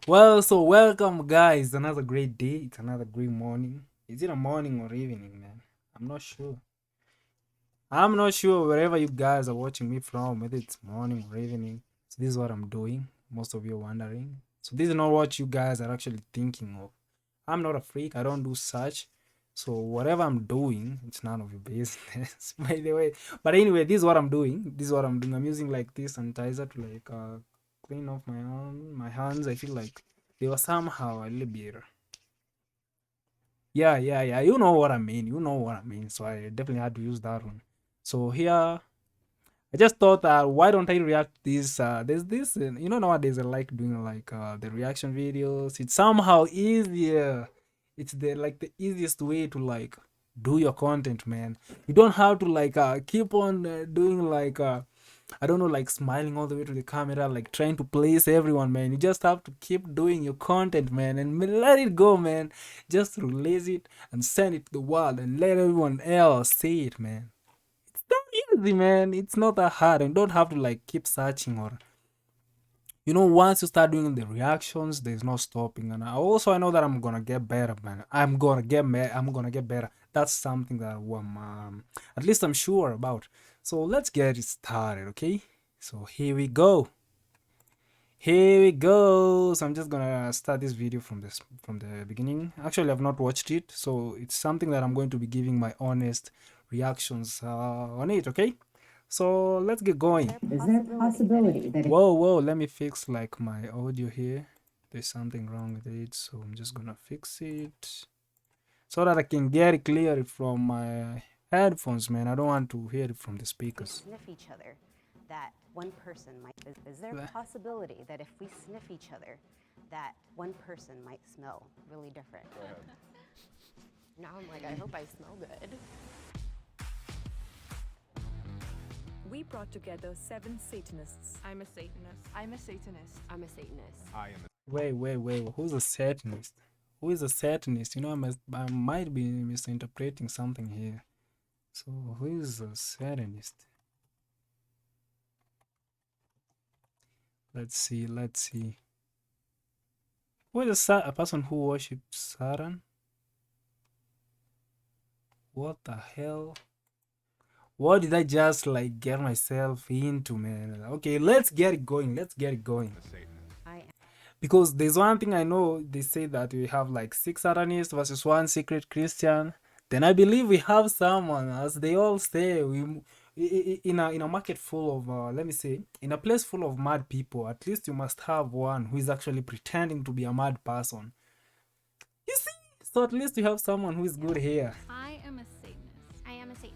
Well, so welcome, guys. Another great day. It's another great morning. Is it a morning or evening, man? I'm not sure. I'm not sure wherever you guys are watching me from, whether it's morning or evening. So this is what I'm doing. Most of you are wondering. So this is not what you guys are actually thinking of. I'm not a freak. I don't do such. So whatever I'm doing, it's none of your business, by the way. But anyway, this is what I'm doing. This is what I'm doing. I'm using like this sanitizer to like clean off my hands. I feel like they were somehow a little bit. Yeah. You know what I mean. You know what I mean. So I definitely had to use that one. So here I just thought that why don't I react to this? There's this, you know, nowadays I like doing like the reaction videos. It's somehow easier. It's the easiest way to like do your content, man. You don't have to like keep on doing like I don't know, like smiling all the way to the camera, like trying to please everyone, man. You just have to keep doing your content, man, and let it go, man. Just release it and send it to the world and let everyone else see it, man. It's not easy, man. It's not that hard, and don't have to like keep searching or once you start doing the reactions, there's no stopping. And I know that I'm gonna get better, man. I'm gonna get better. That's something that at least I'm sure about. So let's get it started, okay? So here we go. Here we go. So I'm just gonna start this video from the beginning. Actually, I've not watched it, so it's something that I'm going to be giving my honest reactions on it, okay? So let's get going. Is there a possibility that Whoa, let me fix like my audio here. There's something wrong with it, so I'm just gonna fix it so that I can get it clear from my headphones, man. I don't want to hear it from the speakers. Sniff each other, that one person might. Is there a possibility that if we sniff each other, that one person might smell really different? Now I'm like, I hope I smell good. We brought together 7 Satanists. I'm a Satanist. I'm a Satanist. I'm a Satanist. I am. Wait. Who's a Satanist? Who is a Satanist? I might be misinterpreting something here. So who is a Satanist? Let's see. Who is a person who worships Satan? What the hell? What did I just like get myself into, man? Okay, let's get it going. Because there's one thing I know, they say that we have like 6 Satanists versus 1 secret Christian. Then I believe we have someone, as they all say, in a market full of let me say, in a place full of mad people, at least you must have one who is actually pretending to be a mad person. You see? So at least you have someone who is good here. I am a Satanist. I am a Satanist.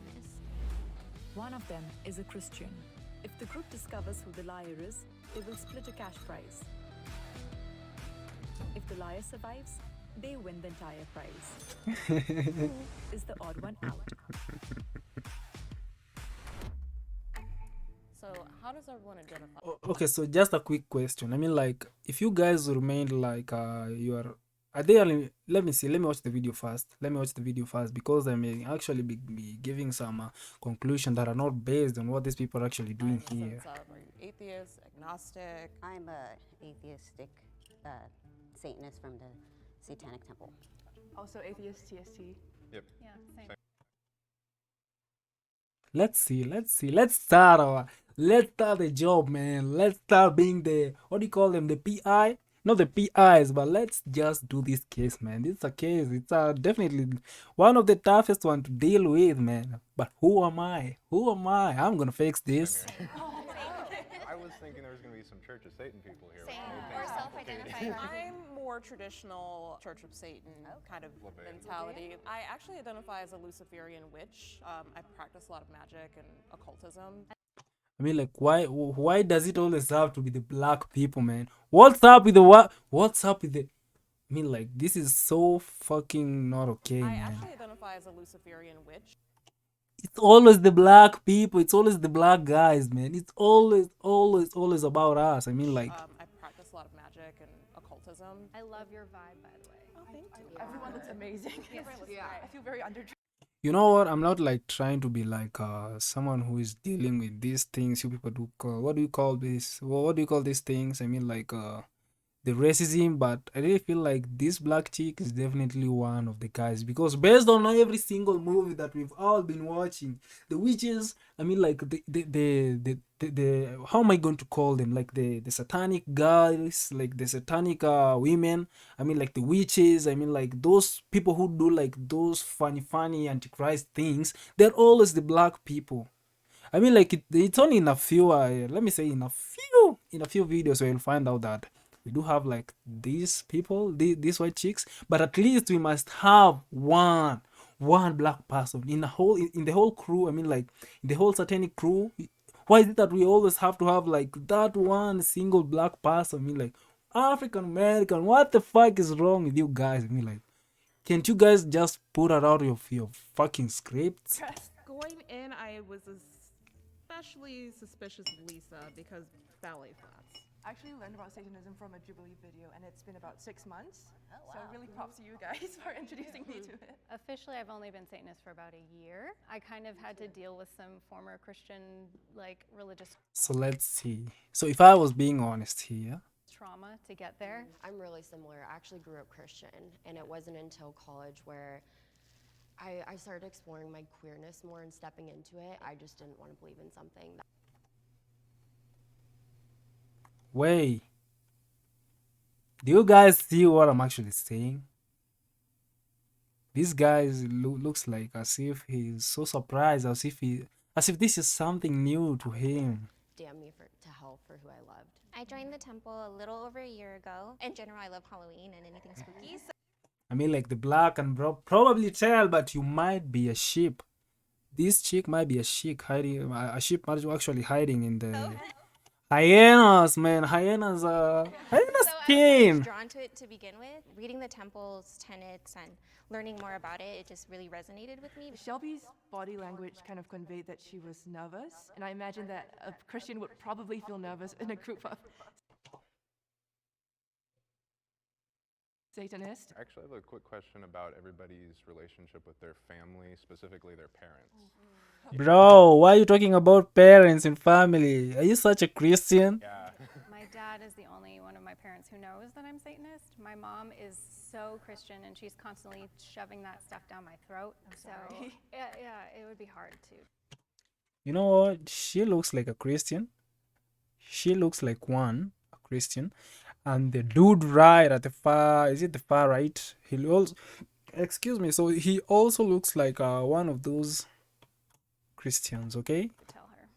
One of them is a Christian. If the group discovers who the liar is, they will split a cash prize. If the liar survives, they win the entire prize. Who is the odd one out? So how does everyone identify? Okay, so just a quick question. I mean, like, if you guys remained like are they only, let me see, let me watch the video first because I may actually be giving some conclusion that are not based on what these people are actually doing here. Are you atheist, agnostic? I'm a atheistic Satanist from the Satanic Temple. Also atheist TST. Yep. Yeah, same. Let's start the job, man. Let's start being the, what do you call them, the PI? Not the PIs, but let's just do this case, man. This is a case. It's definitely one of the toughest one to deal with, man. But who am I? I'm gonna fix this. I was thinking there was going to be some Church of Satan people here. Or self-identified. I'm more traditional Church of Satan kind of mentality. I actually identify as a Luciferian witch. I practice a lot of magic and occultism. I mean, like, why does it always have to be the black people, man? What's up with the? I mean, like, this is so fucking not okay, I man. actually identify as a Luciferian witch. It's always the black people. It's always the black guys, man. It's always about us. I mean, like, I practice a lot of magic and occultism. I love your vibe, by the way. Oh, thank you. Everyone looks amazing. I feel very under. you know what? I'm not like trying to be like someone who is dealing with these things. You people do call, what do you call this? What do you call these things? I mean, like the racism, but I really feel like this black chick is definitely one of the guys, because based on every single movie that we've all been watching, the witches, I mean, like the how am I going to call them, like the satanic guys, like the satanic women, I mean, like the witches, I mean, like those people who do like those funny antichrist things, they're always the black people. I mean, like it's only in a few, let me say, in a few videos where you'll find out that we do have like these people, these white chicks, but at least we must have one black person in the whole in the whole crew. I mean, like in the whole satanic crew. Why is it that we always have to have like that one single black person? I mean, like African American. What the fuck is wrong with you guys? I mean, like, can't you guys just put it out of your fucking scripts? Going in, I was especially suspicious of Lisa because ballet flats. I actually learned about Satanism from a Jubilee video, and it's been about 6 months. Oh, wow. So really props to you guys for introducing me to it. Officially, I've only been Satanist for about a year. I kind of had to deal with some former Christian, like, religious So let's see. So if I was being honest here, trauma to get there. I'm really similar. I actually grew up Christian, and it wasn't until college where I started exploring my queerness more and stepping into it. I just didn't want to believe in something that wait, do you guys see what I'm actually saying? This guy looks like as if he's so surprised, as if this is something new to him. damned me to hell for who I loved. I joined the temple a little over a year ago. In general, I love Halloween and anything spooky. So I mean, like the black and probably tell, but you might be a sheep. This chick might be a sheep hiding. A sheep might actually hiding in the hyenas, man. Hyenas so I was drawn to it to begin with. Reading the temple's tenets and learning more about it, it just really resonated with me. Shelby's body language kind of conveyed that she was nervous, and I imagine that a Christian would probably feel nervous in a group of Satanists. Actually, I have a quick question about everybody's relationship with their family, specifically their parents. Bro, why are you talking about parents and family? Are you such a Christian? Yeah. My dad is the only one of my parents who knows that I'm Satanist. My mom is so Christian, and she's constantly shoving that stuff down my throat. So yeah, it would be hard to. You know what? She looks like a Christian. She looks like a Christian. And the dude right at the far, is it the far right? He also, excuse me, so he also looks like one of those Christians, okay? Tell her.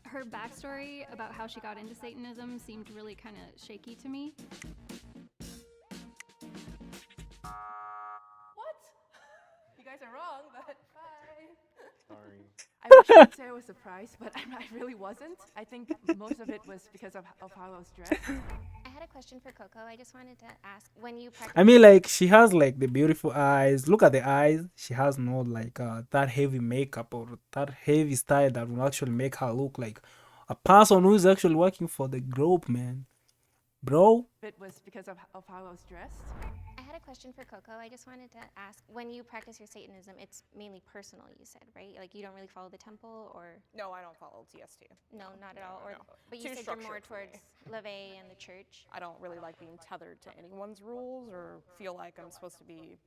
Her backstory about how she got into Satanism seemed really kind of shaky to me. You guys are wrong, but bye. Sorry. I wish I could say I was surprised, but I really wasn't. I think most of it was because of how I was dressed. I had a question for Coco. I just wanted to ask, when you practice... I mean, like, she has like the beautiful eyes. Look at the eyes. She has no like that heavy makeup or that heavy style that will actually make her look like a person who is actually working for the group, man. Bro. It was because of how I was dressed. I had a question for Coco. I just wanted to ask, when you practice your Satanism, it's mainly personal, you said, right? Like, you don't really follow the temple, or... No, I don't follow TST. No, not at all. No, Or, no. But you Too said you're more structured for me. towards Leve and the church. I don't really like being tethered to anyone's rules or feel like I'm supposed to be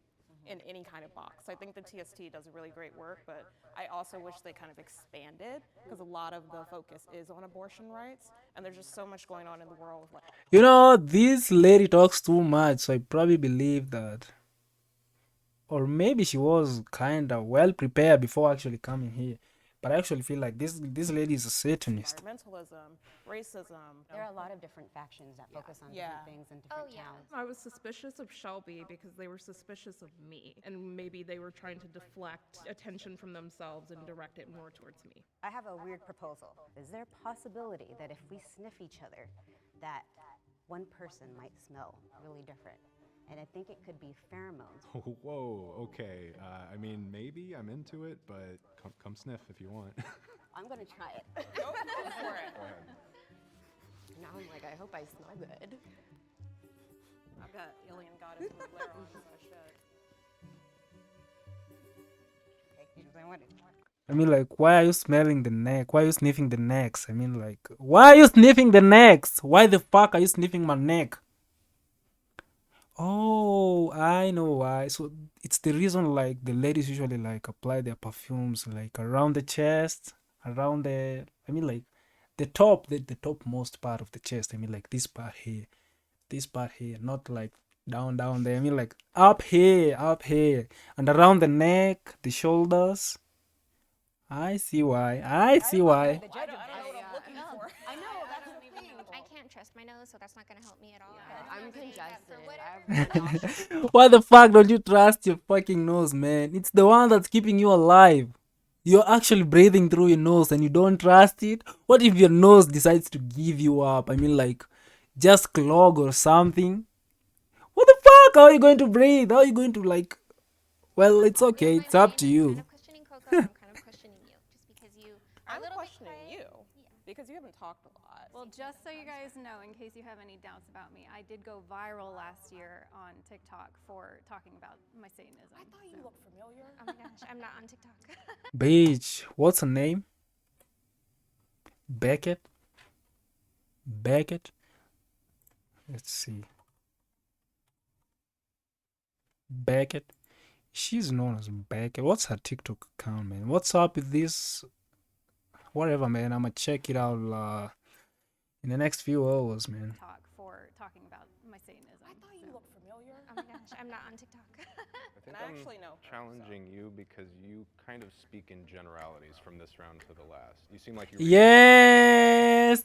in any kind of box. I think the TST does a really great work, but I also wish they kind of expanded, because a lot of the focus is on abortion rights, and there's just so much going on in the world. Like, You know, this lady talks too much, so I probably believe that. Or maybe she was kind of well prepared before actually coming here. But I actually feel like this lady is a Satanist. environmentalism, racism. There are a lot of different factions that focus on different things in different towns. I was suspicious of Shelby because they were suspicious of me, and maybe they were trying to deflect attention from themselves and direct it more towards me. I have a weird proposal. Is there a possibility that if we sniff each other, that one person might smell really different? And I think it could be pheromones. Oh, whoa, okay. I mean, maybe I'm into it, but come sniff if you want. I'm gonna try it. Go for it. Go ahead. Now I'm like, I hope I smell good. I've got alien goddess with glare on, so I should. I mean, like, why are you smelling the neck? Why are you sniffing the necks? I mean, like, why are you sniffing the necks? Why the fuck are you sniffing my neck? Oh, I know why. So it's the reason, like, the ladies usually, like, apply their perfumes, like, around the chest, around the, I mean, like, the top, the topmost part of the chest. I mean, like, this part here, not like down there. I mean, like, up here, and around the neck, the shoulders. I see why. I see why. I don't know what I'm looking for. I know, that's the thing. I can't trust my nose, so that's not going to help me at all. I'm congested. Why the fuck don't you trust your fucking nose, man? It's the one that's keeping you alive. You're actually breathing through your nose and you don't trust it? What if your nose decides to give you up? I mean, like, just clog or something? What the fuck? How are you going to breathe? How are you going to, like... Well, it's okay. It's up to you. I'm kind of questioning Coco, I'm kind of questioning you, just because you are I'm a little bit questioning quiet. you because you haven't talked a lot. Well, just so you guys know, in case you have any doubts about me, I did go viral last year on TikTok for talking about my Satanism. I thought you looked familiar. Oh my gosh, I'm not on TikTok. Bitch, what's her name? Beckett? Let's see. Beckett. She's known as Beckett. What's her TikTok account, man? What's up with this? Whatever, man. I'ma check it out in the next few hours, man. Talk for talking about my Satanism. I thought you looked familiar. Oh my gosh, I'm not on TikTok. I think I I'm actually know her, challenging you because you kind of speak in generalities from this round to the last. You seem like you. Yes.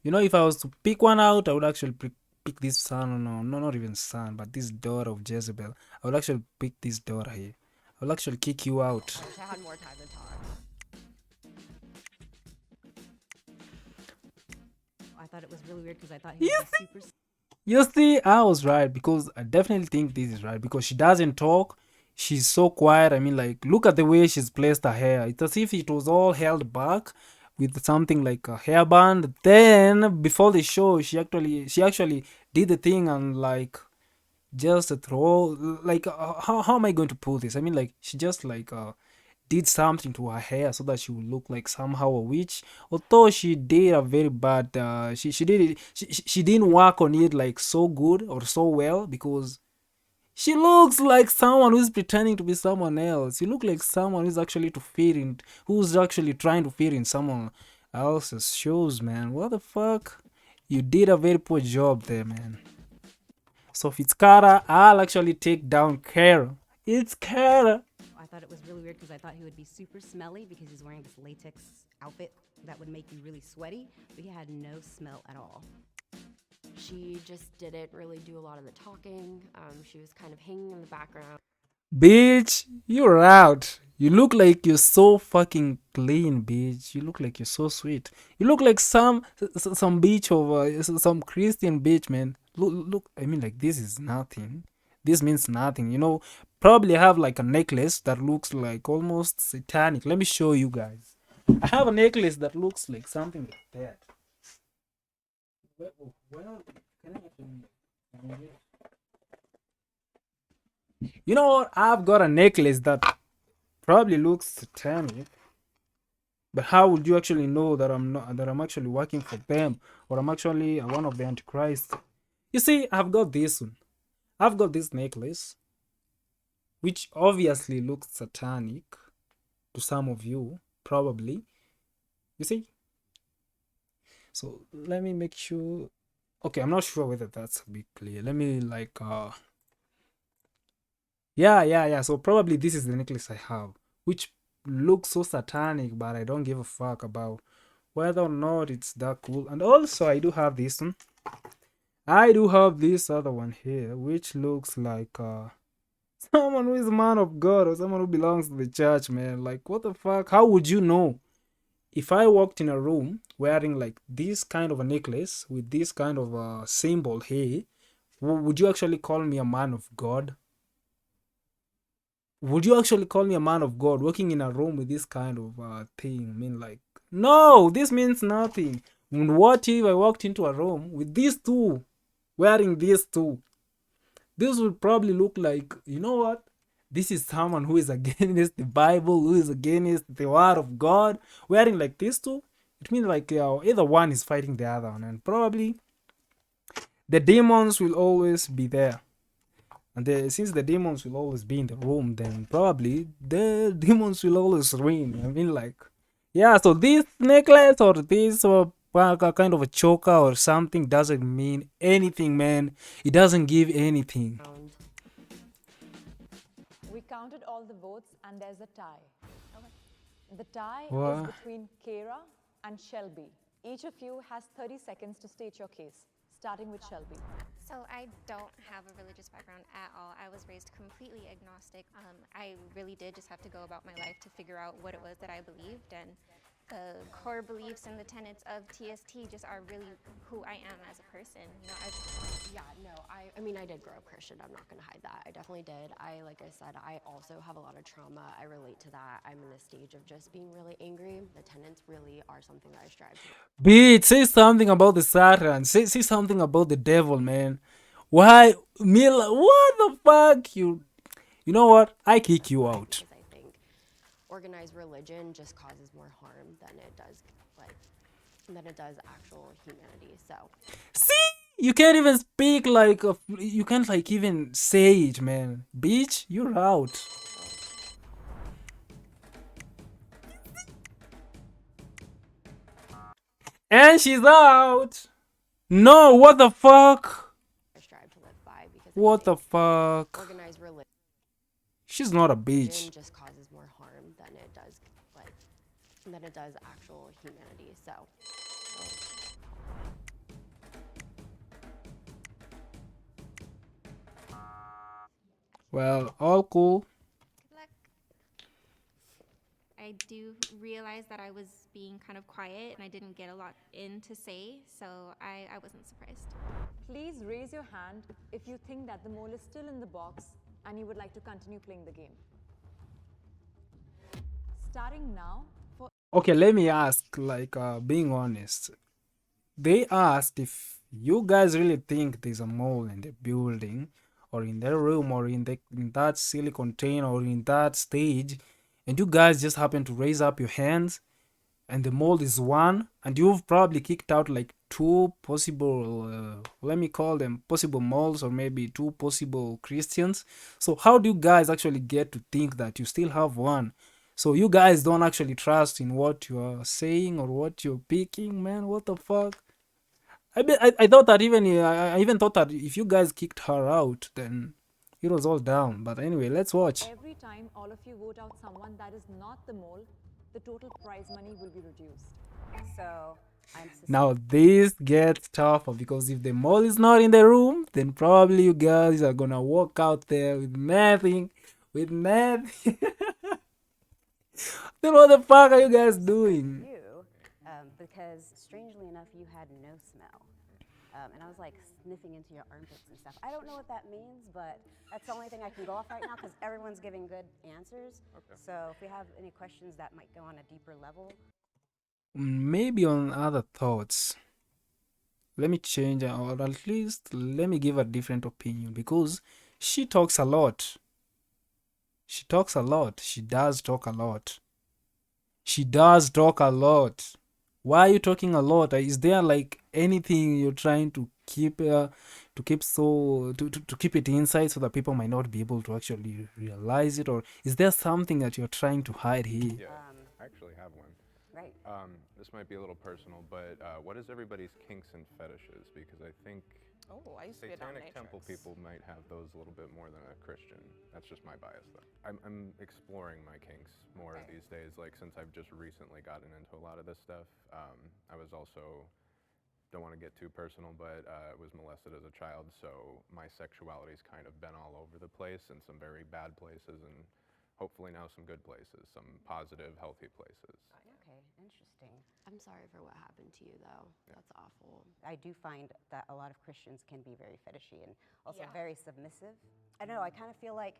You know, if I was to pick one out, I would actually pick this son. No, not even son, but this daughter of Jezebel. I would actually pick this daughter here. I will actually kick you out. I wish I had more time to talk. I thought it was really weird because I thought he was super. You see, I was right because I definitely think this is right because she doesn't talk. She's so quiet. I mean, like, look at the way she's placed her hair. It's as if it was all held back with something like a hairband. Then before the show, she actually did the thing and like just throw like how am I going to put this? I mean, like, she just like did something to her hair so that she would look like somehow a witch. Although she did a very bad she did it she didn't work on it like so good or so well because she looks like someone who's pretending to be someone else. You look like someone who's actually trying to fit in someone else's shoes, man. What the fuck? You did a very poor job there, man. So if it's Kara, I'll actually take down Kara. It's Kara. I thought it was really weird because I thought he would be super smelly because he's wearing this latex outfit that would make you really sweaty, but he had no smell at all. She just didn't really do a lot of the talking. She was kind of hanging in the background. Bitch, you're out. You look like you're so fucking clean, bitch. You look like you're so sweet. You look like some bitch of some Christian bitch, man. Look. I mean, like, this is nothing. This means nothing. You know, probably have like a necklace that looks like almost satanic. Let me show you guys. I have a necklace that looks like something like that. Well, can I actually... You know what? I've got a necklace that probably looks satanic. But how would you actually know that I'm actually working for them or I'm actually one of the Antichrist? You see, I've got this one. I've got this necklace, which obviously looks satanic to some of you, probably. You see? So let me make sure. Okay, I'm not sure whether that's a bit clear. Let me like yeah. So probably this is the necklace I have, which looks so satanic, but I don't give a fuck about whether or not it's that cool. And also I do have this one. I do have this other one here, which looks like someone who is a man of God or someone who belongs to the church, man. Like, what the fuck? How would you know? If I walked in a room wearing like this kind of a necklace with this kind of a symbol here, would you actually call me a man of God? Would you actually call me a man of God walking in a room with this kind of thing? I mean, like, no, this means nothing. And what if I walked into a room with these two, wearing these two? this would probably look like, you know what? This is someone who is against the Bible, who is against the word of God, wearing like this too. It means like either one is fighting the other one, and probably the demons will always be there. And since the demons will always be in the room, then probably the demons will always win. I mean, like, yeah. So this necklace or this kind of a choker or something doesn't mean anything, man. It doesn't give anything. We counted all the votes and there's a tie. The tie What? is between Kara and Shelby. Each of you has 30 seconds to state your case, starting with Shelby. So I don't have a religious background at all. I was raised completely agnostic. I really did just have to go about my life to figure out what it was that I believed, and the core beliefs and the tenets of TST just are really who I am as a person. You know, I mean, I did grow up Christian. I'm not going to hide that. I definitely did. Like I said, I also have a lot of trauma. I relate to that. I'm in a stage of just being really angry. The tenets really are something that I strive to. Bitch, say something about the Satan. Say something about the devil, man. Why, Mila? What the fuck? You know what? I kick you out. I think organized religion just causes more harm than it does actual humanity. So. See, you can't even speak like you can't like even say it, man. Bitch, you're out. And she's out. No, what the fuck? I strive to live by because what the fuck? Organized religion. She's not a bitch. Just causes more harm than it does actual humanity. So. Well, all cool. Good luck. I do realize that I was being kind of quiet and I didn't get a lot in to say, so I wasn't surprised. Please raise your hand if you think that the mole is still in the box and you would like to continue playing the game. Starting now for... Okay, let me ask, like, being honest. They asked if you guys really think there's a mole in the building or in the room or in that silly container or in that stage, and you guys just happen to raise up your hands and the mole is one, and you've probably kicked out like two possible, let me call them possible moles, or maybe two possible Christians. So how do you guys actually get to think that you still have one? So you guys don't actually trust in what you are saying or what you're picking, man. What the fuck? I thought that I even thought that if you guys kicked her out, then it was all down. But anyway, let's watch. Every time all of you vote out someone that is not the mole, the total prize money will be reduced. So now this gets tougher because if the mole is not in the room, then probably you guys are gonna walk out there with nothing. Then what the fuck are you guys doing? Because strangely enough, you had no smell. And I was like sniffing into your armpits and stuff. I don't know what that means, but that's the only thing I can go off right now because everyone's giving good answers. Okay. So if we have any questions that might go on a deeper level. Maybe on other thoughts. Let me change, or at least let me give a different opinion, because she talks a lot. She talks a lot. She does talk a lot. She does talk a lot. Why are you talking a lot? Is there like anything you're trying to keep to keep it inside so that people might not be able to actually realize it, or is there something that you're trying to hide here? Yeah, I actually have one. Right. This might be a little personal, but what is everybody's kinks and fetishes? Because I think Satanic temple people might have those a little bit more than a Christian. That's just my bias, though. I'm exploring my kinks more these days, like since I've just recently gotten into a lot of this stuff. I was also, don't want to get too personal, but I was molested as a child, so my sexuality's kind of been all over the place in some very bad places and hopefully now some good places, some positive, healthy places. Okay, interesting. I'm sorry for what happened to you, though. Yeah. That's awful. I do find that a lot of Christians can be very fetishy and also very submissive. I don't know, I kind of feel like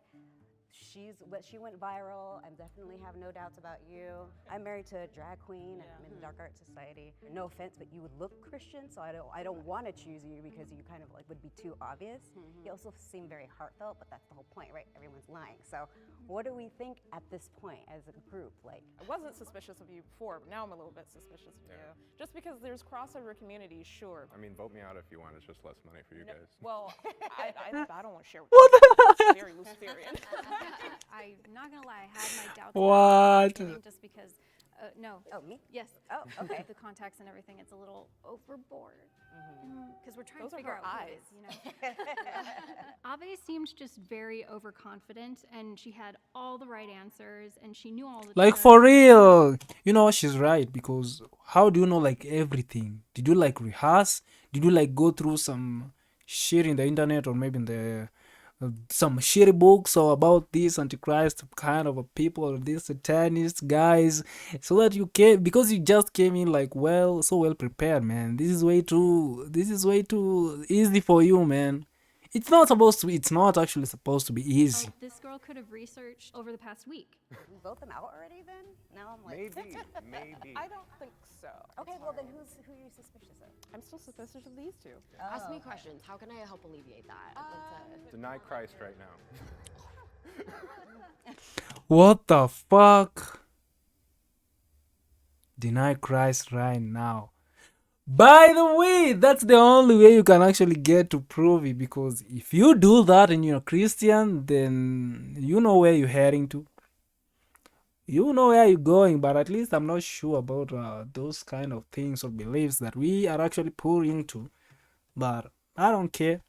she went viral. I definitely have no doubts about you. I'm married to a drag queen, and I'm in the dark art society. No offense, but you would look Christian, so I don't want to choose you because you kind of like would be too obvious. You also seem very heartfelt, but that's the whole point, right? Everyone's lying. So what do we think at this point as a group? Like, I wasn't suspicious of you before, but now I'm a little bit suspicious of you. Just because there's crossover communities, sure. I mean, vote me out if you want. It's just less money for you guys. Well, I don't want to share with you. It's very Luciferian. I'm not gonna lie, I had my doubts. What? Just because, no. Oh, me? Yes. Oh, okay. The contacts and everything, it's a little overboard. Because we're trying Those to are figure her out eyes. who it is, you know. Ave seemed just very overconfident, and she had all the right answers, and she knew all the Like terms. for real. You know, she's right, because how do you know like everything? Did you like rehearse? Did you like go through some shit in the internet, or maybe in the some shitty books or about this antichrist kind of a people, or these Satanist guys, so that you came, because you just came in like so well prepared, man. This is way too easy for you, man. It's not actually supposed to be easy. This girl could have researched over the past week. We vote them out already then? Now I'm like... Maybe. I don't think so. Okay, well then who are you suspicious of? I'm still suspicious of these two. Ask me questions. How can I help alleviate that? Deny Christ right now. What the fuck? Deny Christ right now. By the way, that's the only way you can actually get to prove it, because if you do that and you're a Christian, then you know where you're heading to. You know where you're going, but at least I'm not sure about those kind of things or beliefs that we are actually put into. But I don't care.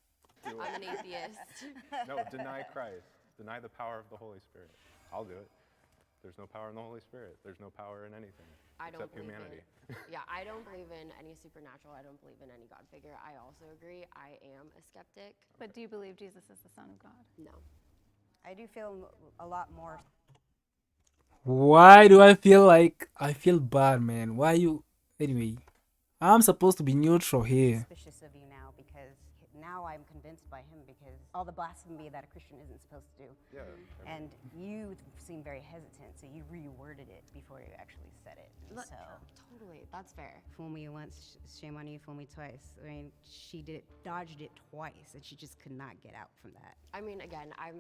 I'm an atheist. No, deny Christ. Deny the power of the Holy Spirit. I'll do it. There's no power in the Holy Spirit. There's no power in anything except humanity. Yeah, I don't believe in any supernatural. I don't believe in any God figure. I also agree. I am a skeptic. But do you believe Jesus is the Son of God? No. I do feel a lot more... Why do I feel bad, man? Why you... Anyway, I'm supposed to be neutral here. suspicious of you now, because now I'm convinced by him, because all the blasphemy that a Christian isn't supposed to do. Yeah. And you seem very hesitant, so you reworded it before you actually said it. And so Totally, that's fair. fool me once, shame on you, fool me twice. I mean, she dodged it twice, and she just could not get out from that. I mean, again, I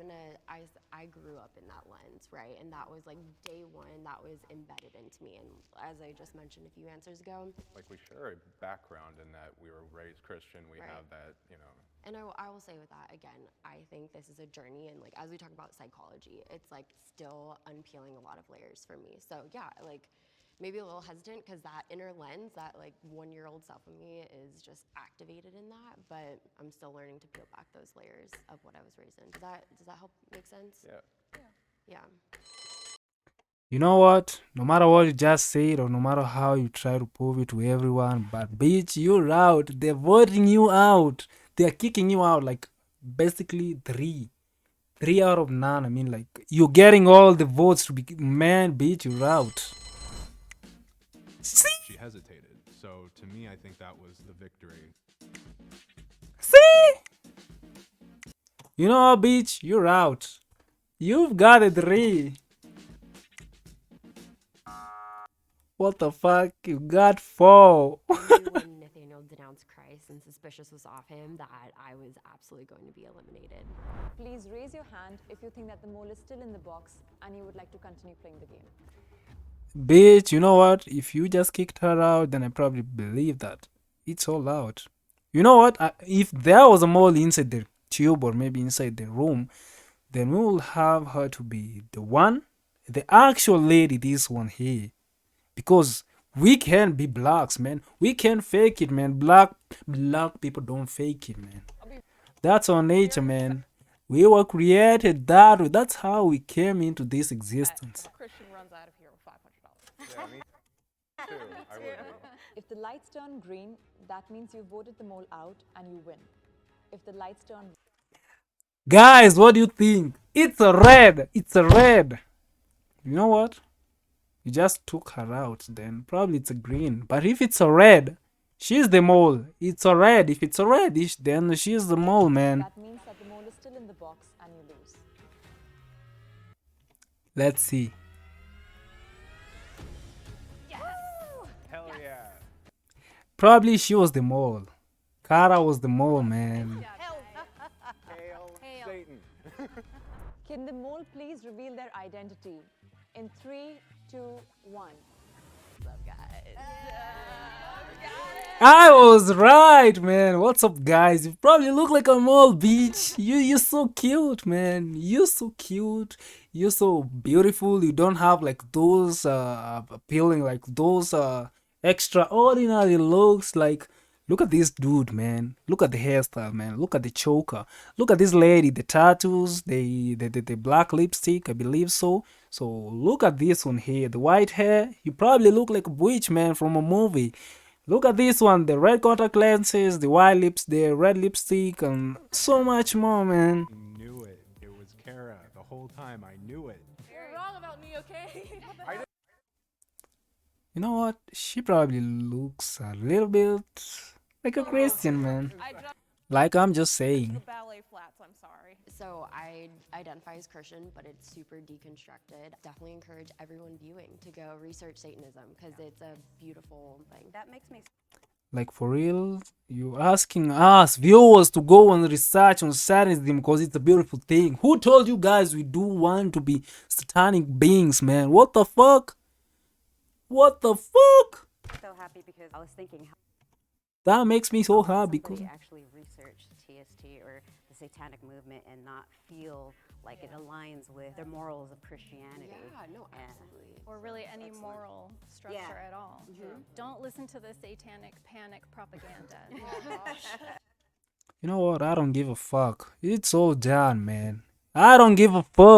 grew up in that lens, right? And that was like day one, that was embedded into me. And as I just mentioned a few answers ago, Like, we share a background in that we were raised Christian. We have that, and I will say with that, again, I think this is a journey. And like, as we talk about psychology, it's like still unpeeling a lot of layers for me. So yeah, like maybe a little hesitant because that inner lens, that like 1-year-old self of me is just activated in that. But I'm still learning to peel back those layers of what I was raised in. Does that help make sense? Yeah. You know what? No matter what you just said, or no matter how you try to prove it to everyone, but bitch, you're out. They're voting you out. They're kicking you out. Like, basically 3 out of 9. I mean, like, you're getting all the votes to be... Man, bitch, you're out. See? She hesitated. So to me, I think that was the victory. See? You know what, bitch? You're out. You've got a 3. What the fuck? You got 4. When Nathaniel denounced Christ and suspicious was off him, that I was absolutely going to be eliminated. Please raise your hand if you think that the mole is still in the box and you would like to continue playing the game. Bitch, you know what? If you just kicked her out, then I probably believe that. It's all out. You know what? If there was a mole inside the tube, or maybe inside the room, then we will have her to be the actual lady, this one here. Because we can be blacks, man. We can fake it, man. Black people don't fake it, man. That's our nature, man. We were created that way. That's how we came into this existence. If a Christian runs out of here with $500. Yeah, me too. I would be. If the lights turn green, that means you voted the mole out and you win. If the lights turn... Guys, what do you think? It's a red. It's a red. You know what? You just took her out, then probably it's a green. But if it's a red, she's the mole. It's a red. If it's a reddish, then she's the mole, man. That means that the mole is still in the box and you lose. Let's see. Hell yeah. Probably she was the mole. Kara was the mole, man. Hail Satan. Can the mole please reveal their identity? In 3, 2, 1. What's up, guys? I was right, man. What's up, guys? You probably look like a mole, bitch. You're so cute, man. You're so cute. You're so beautiful. You don't have like those appealing, like those extraordinary looks. Like, look at this dude, man. Look at the hairstyle, man. Look at the choker. Look at this lady. The tattoos, the black lipstick, I believe so. So look at this one here. The white hair. You probably look like a witch, man, from a movie. Look at this one, the red contact lenses, the white lips, the red lipstick, and so much more, man. Knew it. It was Kara the whole time. I knew it. You're wrong about me, okay? You know what? She probably looks a little bit like a Christian, man. Like I'm just saying. Ballet flats, I'm sorry. So I identify as Christian, but it's super deconstructed. Definitely encourage everyone viewing to go research Satanism because it's a beautiful thing. That makes me Like for real, you asking us viewers to go and research on Satanism because it's a beautiful thing. Who told you guys we do want to be satanic beings, man? What the fuck? What the fuck? so happy because I was thinking how That makes me so happy because somebody actually researched TST or the satanic movement and not feel like it aligns with their morals of Christianity. Yeah, no, absolutely. Or really any moral structure Yeah. at all. Don't listen to the satanic panic propaganda. you know what? I don't give a fuck. It's all done, man. I don't give a fuck.